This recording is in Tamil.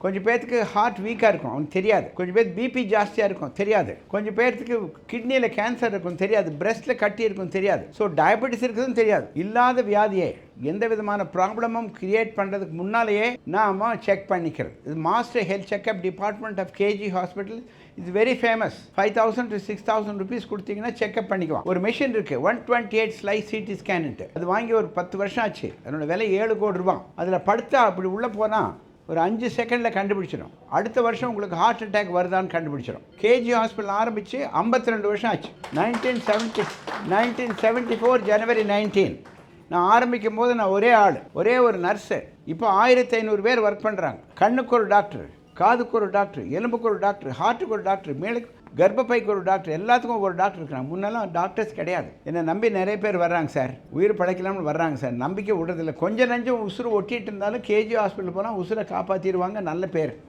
கொஞ்சம் பேர்த்துக்கு ஹார்ட் வீக்காக இருக்கும், அவனுக்கு தெரியாது. கொஞ்சம் பேர் பிபி ஜாஸ்தியாக இருக்கும், தெரியாது. கொஞ்சம் பேர்த்துக்கு கிட்னியில் கேன்சர் இருக்கும், தெரியாது. பிரெஸ்ட்டில் கட்டி இருக்கும், தெரியாது. ஸோ டயபெட்டிஸ் இருக்குதுன்னு தெரியாது. இல்லாத வியாதியே எந்த விதமான ப்ராப்ளமும் கிரியேட் பண்ணுறதுக்கு முன்னாலேயே நாம் செக் பண்ணிக்கிறது. இது master health checkup department half KG hospital இது வெரி ஃபேமஸ். 5,000 to 6,000 rupees கொடுத்தீங்கன்னா செக்அப் பண்ணிக்குவான். ஒரு மிஷின் இருக்குது 128 ஸ்லைஸ் சிடி ஸ்கேனுட்டு. அது வாங்கி ஒரு 10 வருஷம் ஆச்சு. அதனோட விலை 7 கோடி ரூபாய். அதில் படுத்தா அப்படி உள்ளே போனால் ஒரு 5 செகண்டில் கண்டுபிடிச்சிடும். அடுத்த வருஷம் உங்களுக்கு ஹார்ட் அட்டாக் வருதான்னு கண்டுபிடிச்சிடும். கேஜி ஹாஸ்பிட்டல் ஆரம்பித்து 52 வருஷம் ஆச்சு. 1974 ஜனவரி 19 நான் ஆரம்பிக்கும் போது நான் ஒரே ஆள், ஒரே ஒரு நர்ஸு. இப்போ 1500 பேர் ஒர்க் பண்ணுறாங்க. கண்ணுக்கு ஒரு டாக்டர், காதுக்கு ஒரு டாக்டர், எலும்புக்கு ஒரு டாக்டர், ஹார்ட்டுக்கு ஒரு டாக்டர், மேலுக்கு கர்ப்பப்பைக்கு ஒரு டாக்டர், எல்லாத்துக்கும் ஒரு டாக்டர் இருக்கிறாங்க. முன்னெல்லாம் டாக்டர்ஸ் கிடையாது. என்னை நம்பி நிறைய பேர் வர்றாங்க சார், உயிர் படைக்கலாம்னு வர்றாங்க சார். நம்பிக்கை விடுறதில்ல. கொஞ்சம் நஞ்சம் உசுறு ஒட்டிகிட்டு இருந்தாலும் கேஜி ஹாஸ்பிட்டல் போனால் உசுரை காப்பாற்றிடுவாங்க. நல்ல பேர்.